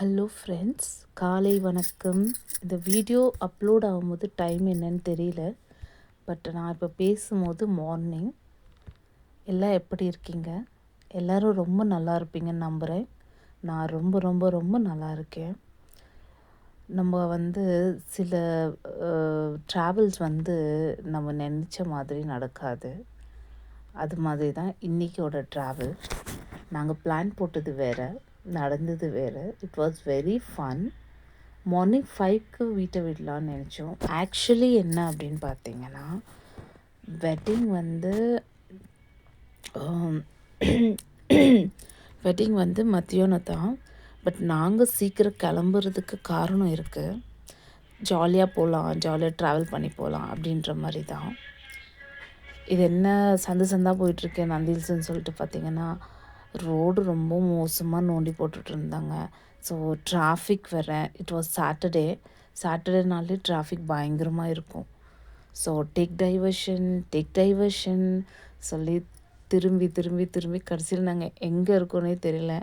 Hello friends, காலை வணக்கம். இந்த வீடியோ அப்லோட் ஆகும்போது டைம் என்னன்னு தெரியல. பட் நான் இப்போ பேசும்போது மார்னிங். எல்லாம் எப்படி இருக்கீங்க? எல்லோரும் ரொம்ப நல்லா இருப்பீங்கன்னு நம்புகிறேன். நான் ரொம்ப ரொம்ப ரொம்ப நல்லா இருக்கேன். நம்ம சில ட்ராவல்ஸ் நம்ம நினச்ச மாதிரி நடக்காது. அது மாதிரி தான் இன்றைக்கியோட ட்ராவல். நாங்கள் பிளான் போட்டது வேறு, நடந்தது வேறு. It was very fun. Morning 5க்கு வீட்டை விடலான்னு நினச்சோம். ஆக்சுவலி என்ன அப்படின்னு பார்த்தீங்கன்னா, வெட்டிங் மத்தியானம் தான். பட் நாங்கள் சீக்கிரம் கிளம்புறதுக்கு காரணம் இருக்குது. ஜாலியாக போகலாம், ஜாலியாக ட்ராவல் பண்ணி போகலாம் அப்படின்ற மாதிரி தான். இது என்ன சந்தாக போயிட்டுருக்கேன் நந்தில்ஸ்ன்னு சொல்லிட்டு பார்த்தீங்கன்னா, ரோடு ரொம்ப மோசமாக நோண்டி போட்டுட்ருந்தாங்க. ஸோ டிராஃபிக் வேறு. இட் வாஸ் சாட்டர்டேனாலே டிராஃபிக் பயங்கரமாக இருக்கும். ஸோ டேக் டைவர்ஷன் சொல்லி திரும்பி திரும்பி திரும்பி கடைசியில் நாங்கள் எங்கே இருக்கோன்னே தெரியல.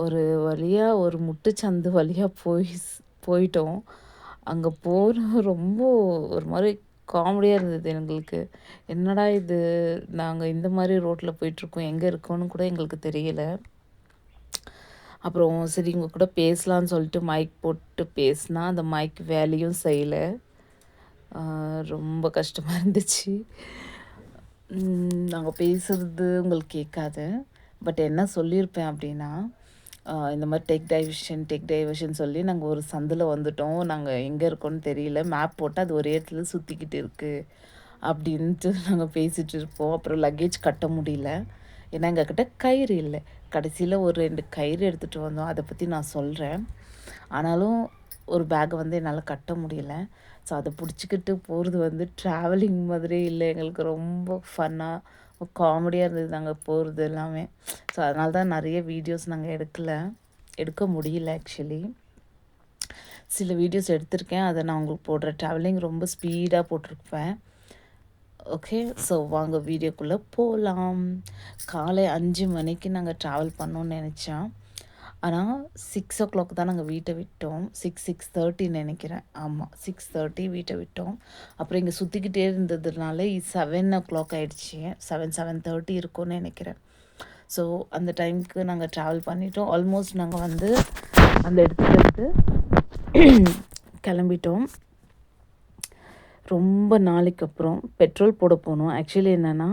ஒரு வழியாக ஒரு முட்டுச்சந்து வழியாக போயிட்டோம். அங்கே போகிற ரொம்ப ஒரு மாதிரி காமெடியாக இருந்தது எங்களுக்கு. என்னடா இது, நாங்கள் இந்த மாதிரி ரோட்டில் போயிட்டுருக்கோம், எங்கே இருக்கோன்னு கூட எங்களுக்கு தெரியலை. அப்புறம் சரி இவங்க கூட பேசலான்னு சொல்லிட்டு மைக் போட்டு பேசினா அந்த மைக் வேலையும் செய்யலை. ரொம்ப கஷ்டமாக இருந்துச்சு. நாங்கள் பேசுகிறது உங்களுக்கு கேட்காது. பட் என்ன சொல்லியிருப்பேன் அப்படின்னா, இந்த மாதிரி டேக் டைவர்ஷன் சொல்லி நாங்கள் ஒரு சந்தில் வந்துட்டோம். நாங்கள் எங்கே இருக்கோன்னு தெரியல. மேப் போட்டால் அது ஒரே இடத்துல சுற்றிக்கிட்டு இருக்குது அப்படின்ட்டு நாங்கள் பேசிகிட்டு இருப்போம். அப்புறம் லக்கேஜ் கட்ட முடியல, ஏன்னா எங்கக்கிட்ட கயிறு இல்லை. கடைசியில் ஒரு 2 கயிறு எடுத்துகிட்டு வந்தோம். அதை பற்றி நான் சொல்கிறேன். ஆனாலும் ஒரு பேக்கை என்னால் கட்ட முடியல. ஸோ அதை பிடிச்சிக்கிட்டு போகிறது ட்ராவலிங் மாதிரி இல்லை. எங்களுக்கு ரொம்ப ஃபன்னாக காமெடியாக இருந்தது நாங்கள் போகிறது எல்லாமே. ஸோ அதனால தான் நிறைய வீடியோஸ் நாங்கள் எடுக்க முடியல. ஆக்சுவலி சில வீடியோஸ் எடுத்திருக்கேன், அதை நான் உங்களுக்கு போடுறேன். ட்ராவலிங் ரொம்ப ஸ்பீடாக போட்டிருப்பேன். ஓகே, ஸோ வாங்க வீடியோக்குள்ளே போகலாம். காலை 5 மணிக்கு நாங்கள் ட்ராவல் பண்ணோன்னு நினச்சோம். ஆனால் 6 o'clock தான் நாங்கள் வீட்டை விட்டோம். 6:30 நினைக்கிறேன். ஆமாம், 6:30 வீட்டை விட்டோம். அப்புறம் இங்கே சுற்றிக்கிட்டே இருந்ததுனால 7 o'clock ஆகிடுச்சி. 7:30 இருக்கும்னு நினைக்கிறேன். ஸோ அந்த டைமுக்கு நாங்கள் ட்ராவல் பண்ணிட்டோம். ஆல்மோஸ்ட் நாங்கள் அந்த இடத்துலேருந்து கிளம்பிட்டோம். ரொம்ப நாளைக்கு அப்புறம் பெட்ரோல் போட போனோம். ஆக்சுவலி என்னென்னா,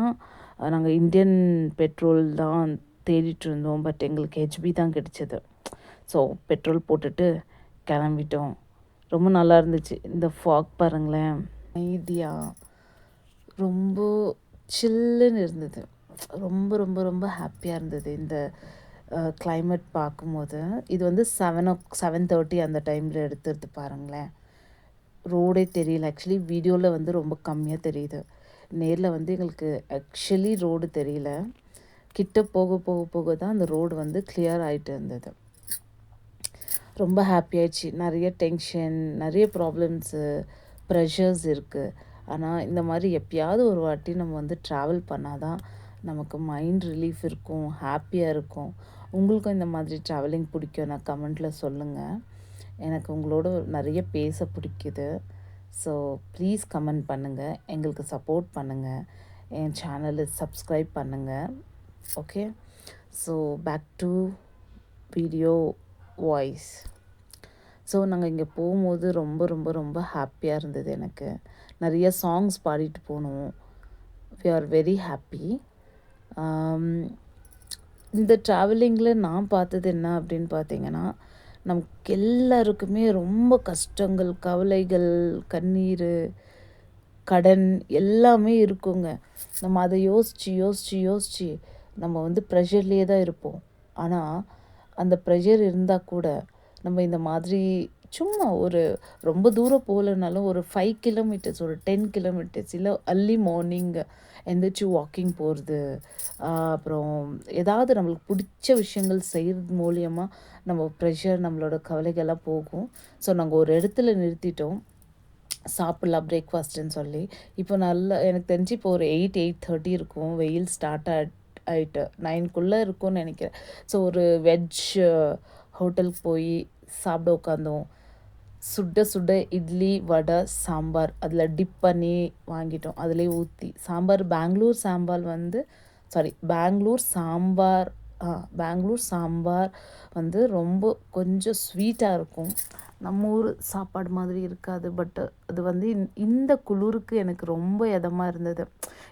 நாங்கள் இந்தியன் பெட்ரோல் தான் தேடிட்டு இருந்தோம். பட் எங்களுக்கு ஹெச்பி தான் கிடச்சிது. ஸோ பெட்ரோல் போட்டுட்டு கிளம்பிட்டோம். ரொம்ப நல்லா இருந்துச்சு. இந்த ஃபாக் பாருங்களேன், அமைதியாக ரொம்ப சில்லுன்னு இருந்தது. ரொம்ப ரொம்ப ரொம்ப ஹாப்பியாக இருந்தது இந்த கிளைமேட் பார்க்கும்போது. இது 7:30 அந்த டைமில் எடுத்துறது பாருங்களேன். ரோடே தெரியல. ஆக்சுவலி வீடியோவில் ரொம்ப கம்மியாக தெரியுது. நேரில் எங்களுக்கு ஆக்சுவலி ரோடு தெரியல. கிட்ட போக போக போக தான் அந்த ரோடு கிளியர் ஆகிட்டு இருந்தது. ரொம்ப ஹாப்பியாகிடுச்சு. நிறைய டென்ஷன், நிறைய ப்ராப்ளம்ஸு, ப்ரெஷர்ஸ் இருக்குது. ஆனால் இந்த மாதிரி எப்பயாவது ஒரு வாட்டி நம்ம ட்ராவல் பண்ணால் தான் நமக்கு மைண்ட் ரிலீஃப் இருக்கும், ஹாப்பியாக இருக்கும். உங்களுக்கும் இந்த மாதிரி ட்ராவலிங் பிடிக்கும்னா கமெண்ட்டில் சொல்லுங்கள். எனக்கு உங்களோட நிறைய பேச பிடிக்குது. ஸோ ப்ளீஸ் கமெண்ட் பண்ணுங்கள், எங்களுக்கு சப்போர்ட் பண்ணுங்கள், என் சேனலை சப்ஸ்கிரைப் பண்ணுங்கள். Okay, so back to video voice. ஸோ நாங்கள் இங்கே போகும்போது ரொம்ப ரொம்ப ரொம்ப ஹாப்பியாக இருந்தது. எனக்கு நிறைய சாங்ஸ் பாடிட்டு போனோம். We are very happy. இந்த ட்ராவலிங்கில் நான் பார்த்தது என்ன அப்படின்னு பார்த்தீங்கன்னா, நமக்கு எல்லாருக்குமே ரொம்ப கஷ்டங்கள், கவலைகள், கண்ணீர், கடன் எல்லாமே இருக்குங்க. நம்ம அதை யோசித்து நம்ம ப்ரெஷர்லேயே தான் இருப்போம். ஆனால் அந்த ப்ரெஷர் இருந்தால் கூட நம்ம இந்த மாதிரி சும்மா ரொம்ப தூரம் போகலனாலும் ஒரு 5 கிலோமீட்டர்ஸ், ஒரு 10 கிலோமீட்டர்ஸ், இல்லை அர்லி மார்னிங் எந்திரிச்சு வாக்கிங் போகிறது, அப்புறம் ஏதாவது நம்மளுக்கு பிடிச்ச விஷயங்கள் செய்கிறது மூலியமாக நம்ம ப்ரெஷர், நம்மளோட கவலைகள்லாம் போகும். ஸோ நாங்கள் ஒரு இடத்துல நிறுத்திட்டோம், சாப்பிட்லாம் பிரேக்ஃபாஸ்ட்டுன்னு சொல்லி. இப்போ நல்லா எனக்கு தெரிஞ்சு இப்போ ஒரு 8:30 இருக்கும். வெயில் ஸ்டார்ட் ஆகிட்டு 9க்குள்ளே இருக்கும்னு நினைக்கிறேன். ஸோ ஒரு வெஜ் ஹோட்டலுக்கு போய் சாப்பிட உட்காந்தோம். சுட சுட இட்லி, வடை, சாம்பார் அதில் டிப் பண்ணி வாங்கிட்டோம். அதிலே ஊற்றி சாம்பார் பெங்களூர் சாம்பார் வந்து பெங்களூர் சாம்பார் பெங்களூர் சாம்பார் வந்து ரொம்ப கொஞ்சம் ஸ்வீட்டாக இருக்கும். நம்ம ஊர் சாப்பாடு மாதிரி இருக்காது. பட் அது வந்து இந்த குளிருக்கு எனக்கு ரொம்ப இதமாக இருந்தது.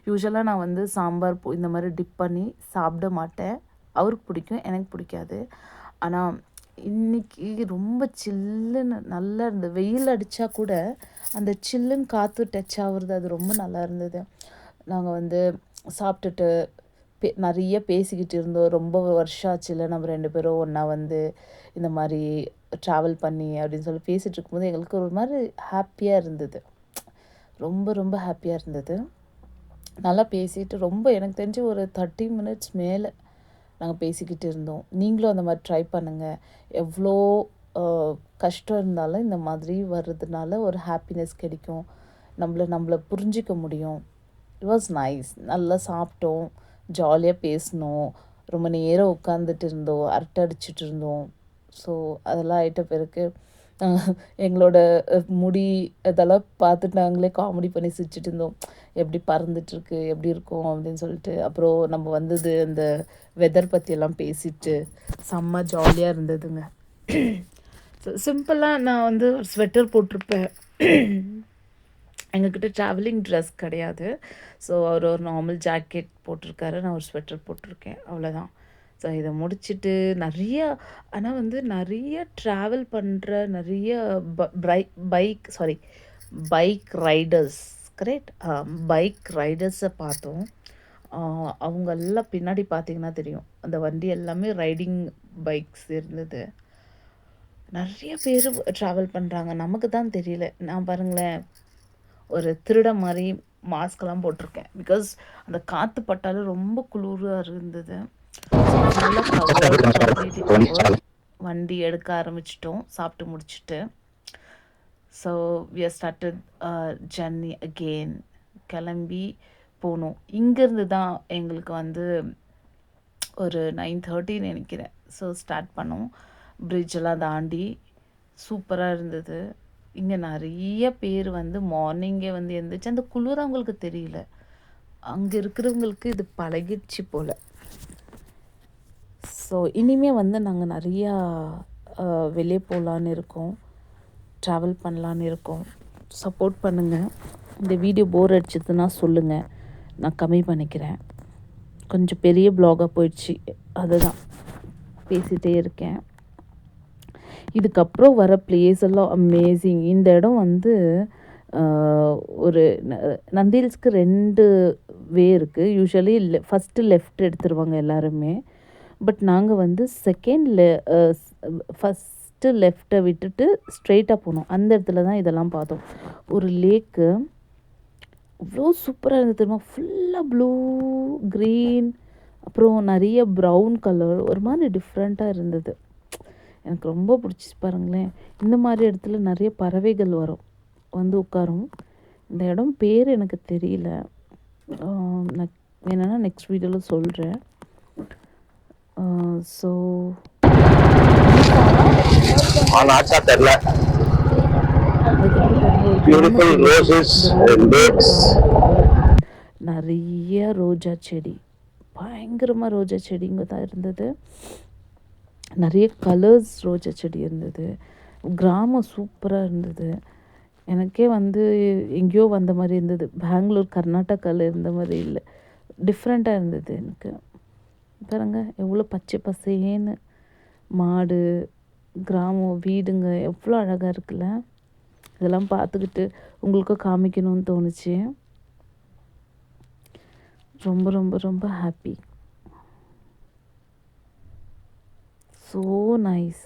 யூஸ்வலாக நான் வந்து சாம்பார் இந்த மாதிரி டிப் பண்ணி சாப்பிட மாட்டேன். அவருக்கு பிடிக்கும், எனக்கு பிடிக்காது. ஆனால் இன்றைக்கி ரொம்ப சில்லுன்னு நல்லா இருந்தது. வெயில் அடித்தா கூட அந்த சில்லுன்னு காற்று டச் ஆகுறது அது ரொம்ப நல்லா இருந்தது. நாங்கள் வந்து சாப்பிட்டுட்டு நிறைய பேசிக்கிட்டு இருந்தோம். ரொம்ப வருஷம் ஆச்சுல நம்ம 2 பேரும் ஒன்றா வந்து இந்த மாதிரி ட்ராவல் பண்ணி அப்படின்னு சொல்லி பேசிகிட்டு இருக்கும்போது எங்களுக்கு ஒரு மாதிரி ஹாப்பியாக இருந்தது. ரொம்ப ரொம்ப ஹாப்பியாக இருந்தது. நல்லா பேசிட்டு ரொம்ப எனக்கு தெரிஞ்சு ஒரு 30 மினிட்ஸ் மேலே நாங்கள் பேசிக்கிட்டு இருந்தோம். நீங்களும் அந்த மாதிரி ட்ரை பண்ணுங்கள். எவ்வளோ கஷ்டம் இருந்தாலும் இந்த மாதிரி வர்றதுனால ஒரு ஹாப்பினஸ் கிடைக்கும். நம்மளை புரிஞ்சிக்க முடியும். It was nice. நல்லா சாப்பிட்டோம், ஜாலியாக பேசினோம், ரொம்ப நேரம் உட்காந்துட்டு இருந்தோம், அரட்டை அடிச்சுட்டு இருந்தோம். ஸோ அதெல்லாம் ஆகிட்ட பிறகு எங்களோட முடி இதெல்லாம் பார்த்துட்டு நாங்களே காமெடி பண்ணி சிரிச்சிட்டு இருந்தோம். எப்படி பறந்துட்டுருக்கு, எப்படி இருக்கும் அப்படின்னு சொல்லிட்டு. அப்புறம் நம்ம வந்தது அந்த வெதர் பற்றியெல்லாம் பேசிட்டு செம்ம ஜாலியாக இருந்ததுங்க. சிம்பிளாக நான் வந்து ஒரு ஸ்வெட்டர் போட்டிருப்பேன். எங்ககிட்ட ட்ராவலிங் ட்ரெஸ் கிடையாது. ஸோ அவர் ஒரு நார்மல் ஜாக்கெட் போட்டிருக்காரு, நான் ஒரு ஸ்வெட்டர் போட்டிருக்கேன், அவ்வளோதான். ஸோ இதை முடிச்சுட்டு ஆனால் வந்து நிறைய ட்ராவல் பண்ணுற நிறைய பைக் ரைடர்ஸ் கரெக்ட் பைக் ரைடர்ஸை பார்த்தோம். அவங்கெல்லாம் பின்னாடி பார்த்தீங்கன்னா தெரியும், அந்த வண்டி எல்லாமே ரைடிங் பைக்ஸ் இருந்தது. நிறைய பேர் ட்ராவல் பண்ணுறாங்க, நமக்கு தான் தெரியல. நான் பாருங்களேன், ஒரு திருட மாதிரி மாஸ்க்லாம் போட்டிருக்கேன். பிகாஸ் அந்த காற்று பட்டாலும் ரொம்ப குளிராக இருந்தது. வண்டி எடுக்க ஆரம்பிச்சிட்டோம் சாப்பிட்டு முடிச்சுட்டு. So we are started journey again. கிளம்பி போனோம். இங்கேருந்து தான் எங்களுக்கு வந்து ஒரு 9:30 நினைக்கிறேன். ஸோ ஸ்டார்ட் பண்ணோம். பிரிட்ஜெல்லாம் தாண்டி சூப்பராக இருந்தது. இங்கே நிறைய பேர் வந்து மார்னிங்கே வந்து எழுந்திரிச்சு, அந்த குளிர் அவங்களுக்கு தெரியல, அங்கே இருக்கிறவங்களுக்கு இது பழகிடுச்சு போல். ஸோ இனிமேல் வந்து நாங்கள் நிறையா வெளியே போகலான்னு இருக்கோம், ட்ராவல் பண்ணலான்னு இருக்கோம். சப்போர்ட் பண்ணுங்கள். இந்த வீடியோ போர் அடிச்சதுன்னா சொல்லுங்கள், நான் கம்மி பண்ணிக்கிறேன். கொஞ்சம் பெரிய ப்ளாகாக போயிடுச்சு, அதுதான் பேசிகிட்டே இருக்கேன். இதுக்கப்புறம் வர பிளேஸ் எல்லாம் அமேசிங். இந்த இடம் வந்து ஒரு நந்தி ஹில்ஸ்க்கு 2 வே இருக்குது. யூஸ்வலி ஃபஸ்ட்டு லெஃப்ட் எடுத்துருவாங்க எல்லாருமே. பட் நாங்கள் வந்து ஃபஸ்ட்டு லெஃப்ட்டை விட்டுட்டு ஸ்ட்ரெயிட்டாக போனோம். அந்த இடத்துல தான் இதெல்லாம் பார்த்தோம். ஒரு லேக்கு அவ்வளோ சூப்பராக இருந்தது தெரியுமா. ஃபுல்லாக ப்ளூ, க்ரீன், அப்புறம் நிறைய ப்ரௌன் கலர், ஒரு மாதிரி டிஃப்ரெண்ட்டாக இருந்தது. எனக்கு ரொம்ப பிடிச்சி பாருங்களேன். இந்த மாதிரி இடத்துல நிறைய பறவைகள் வரும், வந்து உட்காரும். இந்த இடம் பேர் எனக்கு தெரியல, நான் என்னென்னா நெக்ஸ்ட் வீடியோவில் சொல்கிறேன். ஸோ நிறைய ரோஜா செடி, பயங்கரமாக ரோஜா செடி இங்கே தான் இருந்தது. நிறைய கலர்ஸ் ரோஜா செடி இருந்தது. கிராமம் சூப்பராக இருந்தது. எனக்கே வந்து எங்கேயோ வந்த மாதிரி இருந்தது. பெங்களூர், கர்நாடகாவில் இருந்த மாதிரி இல்லை, டிஃப்ரெண்ட்டாக இருந்தது எனக்கு. பாருங்க எவ்வளோ பச்சை பசேன்னு, மாடு, கிராமம், வீடுங்க எவ்வளோ அழகாக இருக்குல்ல. இதெல்லாம் பார்த்துக்கிட்டு உங்களுக்கும் காமிக்கணும்னு தோணுச்சு. ரொம்ப ரொம்ப ரொம்ப ஹாப்பி. So nice.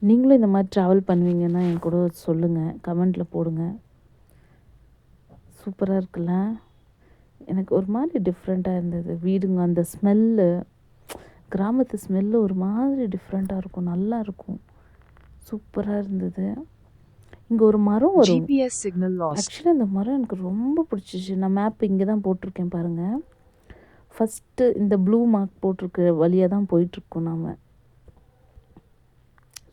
நீங்களும் இந்த மாதிரி ட்ராவல் பண்ணுவீங்கன்னா என் கூட சொல்லுங்கள், கமெண்ட்டில் போடுங்க. சூப்பராக இருக்குல்ல. எனக்கு ஒரு மாதிரி டிஃப்ரெண்ட்டாக இருந்தது. வீடுங்க, அந்த ஸ்மெல்லு, கிராமத்து ஸ்மெல்லு ஒரு மாதிரி டிஃப்ரெண்ட்டாக இருக்கும், நல்லா இருக்கும், சூப்பராக இருந்தது. இங்கே ஒரு மரம் வரும். ஆக்சுவலி அந்த மரம் எனக்கு ரொம்ப பிடிச்சிச்சு. நான் மேப் இங்கே தான் போட்டிருக்கேன் பாருங்கள். ஃபஸ்ட்டு இந்த ப்ளூ மார்க் போட்டிருக்க வழியாக தான் போயிட்டுருக்கோம் நாம்.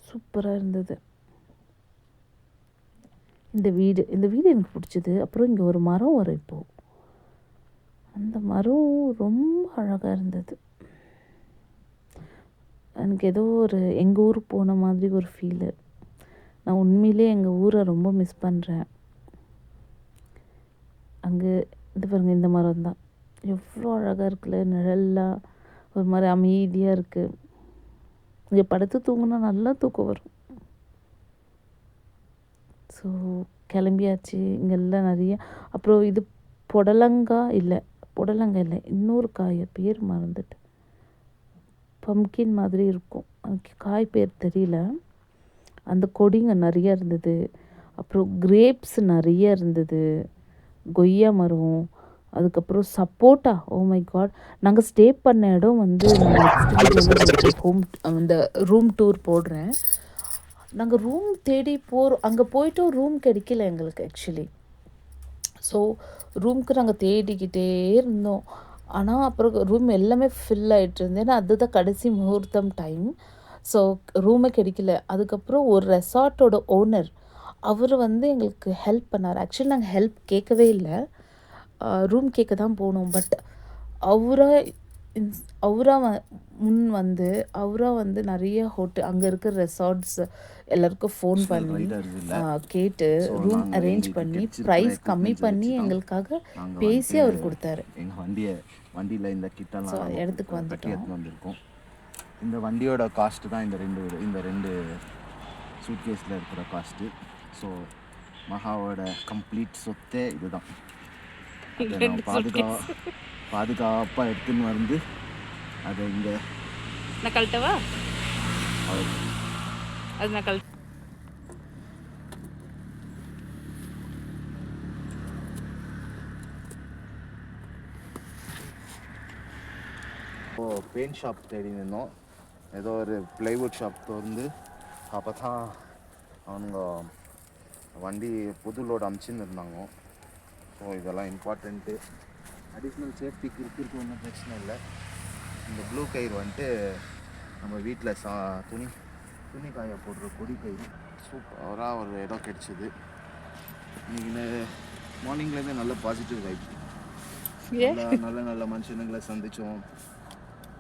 சூப்பராக இருந்தது. இந்த வீடு எனக்கு பிடிச்சது. அப்புறம் இங்கே ஒரு மரம் வரும் இப்போது. அந்த மரம் ரொம்ப அழகாக இருந்தது. எனக்கு ஏதோ ஒரு எங்கள் ஊர் போன மாதிரி ஒரு ஃபீலு. நான் உண்மையிலே எங்கள் ஊரை ரொம்ப மிஸ் பண்ணுறேன். அங்கே இது பாருங்கள், இந்த மரம் தான் எவ்வளோ அழகாக இருக்குல்ல. நிழல்லாம் ஒரு மாதிரி அமைதியாக இருக்குது. இங்கே படுத்து தூங்கினா நல்லா தூக்கம் வரும். ஸோ கிளம்பியாச்சு. இங்கெல்லாம் நிறைய, அப்புறம் இது புடலங்காய் இல்லை, இன்னொரு காய் பேர் மறந்துட்டு, பம்கின் மாதிரி இருக்கும். அதுக்கு காய் பேர் தெரியல. அந்த கொடிங்க நிறைய இருந்தது. அப்புறம் கிரேப்ஸ் நிறைய இருந்தது. கொய்யா மரம், அதுக்கப்புறம் சப்போட்டா. Oh my God! நாங்கள் ஸ்டே பண்ண இடம் வந்து நான் நெக்ஸ்ட் வீடியோவில் இந்த ரூம் டூர் போடுறேன். நாங்கள் ரூம் தேடி போகிறோம். அங்கே போய்ட்டும் ரூம் கிடைக்கல எங்களுக்கு ஆக்சுவலி. ஸோ ரூமுக்கு நாங்கள் தேடிக்கிட்டே இருந்தோம். ஆனால் அப்புறம் ரூம் எல்லாமே ஃபில் ஆகிட்டு இருந்தது. ஏன்னா அதுதான் கடைசி முகூர்த்தம் டைம். ஸோ ரூமே கிடைக்கல. அதுக்கப்புறம் ஒரு ரெசார்ட்டோட ஓனர் அவர் வந்து எங்களுக்கு ஹெல்ப் பண்ணார். ஆக்சுவலி நாங்கள் ஹெல்ப் கேட்கவே இல்லை, ரூம் கேட்க தான் போனோம். பட் அவராக நிறைய அங்கே இருக்கிற ரெசார்ட்ஸ் எல்லாருக்கும் ஃபோன் பண்ணி கேட்டு ரூம் அரேஞ்ச் பண்ணி ப்ரைஸ் கம்மி பண்ணி எங்களுக்காக பேசி அவர் கொடுத்தாரு. எங்கள் வண்டியில் இந்த கிட்டலாம் இடத்துக்கு வந்திருக்கோம். இந்த வண்டியோட காஸ்ட்டு தான் இந்த ரெண்டு சூட்கேஸில் இருக்கிற காஸ்ட்டு. ஸோ மகாவோட கம்ப்ளீட் சொத்தே இதுதான். பாதுகாப்பாக எடுத்துன்னு வந்து அதை இங்கே நான் கழட்டவா? அது நான் கழட்ட. பெயிண்ட் ஷாப் தேடி நின்னோம். ஏதோ ஒரு ப்ளைவுட் ஷாப் திறந்து அப்போ தான் அவங்க வண்டி புது லோடு அமுச்சின்னு இருந்தாங்க. ஸோ இதெல்லாம் இம்பார்ட்டண்ட்டு. அடிஷ்னல் சேஃப்டிக்கு இருக்கிறதுக்கு ஒன்றும் பிரச்சனை இல்லை. இந்த ப்ளூ கயிறு வந்துட்டு நம்ம வீட்டில் துணி காய போடுற கொடி கயிறு. சூப்பராக ஒரு இடம் கிடச்சிது. இன்றைக்கி மார்னிங்லேருந்து நல்ல பாசிட்டிவ் வைப். நல்ல மனுஷனுங்களை சந்தித்தோம்.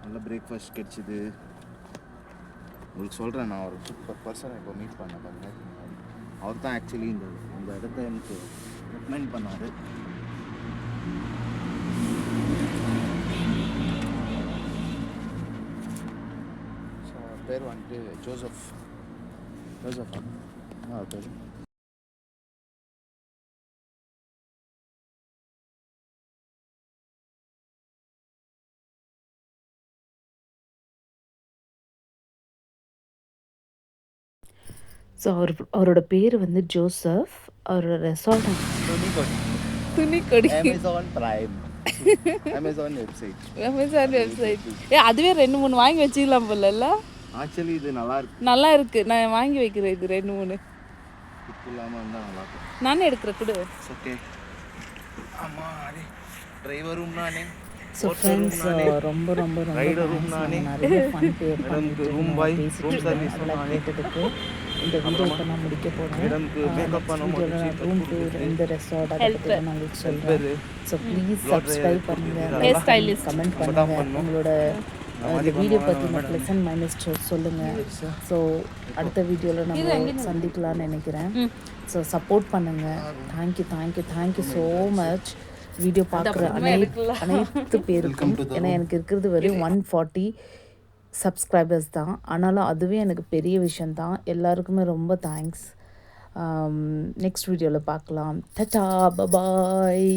நல்ல பிரேக்ஃபாஸ்ட் கிடச்சிது. உங்களுக்கு சொல்கிறேன், நான் ஒரு சூப்பர் பர்சனை இப்போ மீட் பண்ணேன் பாருங்க. அவர் தான் ஆக்சுவலி இந்த இடத்த எனக்கு ரெக்கமெண்ட் பண்ணார். ஸோ பேர் வந்துட்டு ஜோசப். பேர் ஸோ அவரோட பேர் வந்து ஜோசப். அவரோட ரெசார்ட் துணிக்கொடி அமேசான் வெப்சைட். அதுவே 2-3 வாங்கி வச்சுக்கலாம் போல. ஆக்சுவலி இது நல்லா இருக்கு. நான் வாங்கி வைக்கிறேன். இது 2-3 இல்லாமல் இருந்தால் நல்லாயிருக்கும். நானே எடுக்கிறேன் கொடு. ஓகே. ஆமாம், அதே டிரைவரும் நானே. ஸோ ஃப்ரெண்ட்ஸ், ரொம்ப நிறைய ஃபன் கேட்டதுக்கு இந்த வீடியோ இப்போ நான் முடிக்க போகிறேன். ரூம் டூர், இந்த ரெசார்ட், அதை பற்றி நான் உங்களுக்கு சொல்கிறேன். ஸோ ப்ளீஸ் சப்ஸ்கிரைப் பண்ணுங்கள், கமெண்ட் பண்ணுங்கள், உங்களோட இந்த வீடியோ பற்றின ப்ளஸ் அண்ட் மைனஸ் சொல்லுங்கள். ஸோ அடுத்த வீடியோவில் நம்ம சந்திக்கலாம்னு நினைக்கிறேன். ஸோ சப்போர்ட் பண்ணுங்கள். Thank you so much. வீடியோ பார்க்குற அனைத்து பேருக்கும். ஏன்னா எனக்கு இருக்கிறது வெறும் 140 சப்ஸ்கிரைபர்ஸ் தான். ஆனாலும் அதுவே எனக்கு பெரிய விஷயந்தான். எல்லாருக்குமே ரொம்ப தேங்க்ஸ். நெக்ஸ்ட் வீடியோவில் பார்க்கலாம். Ta-ta, bye bye.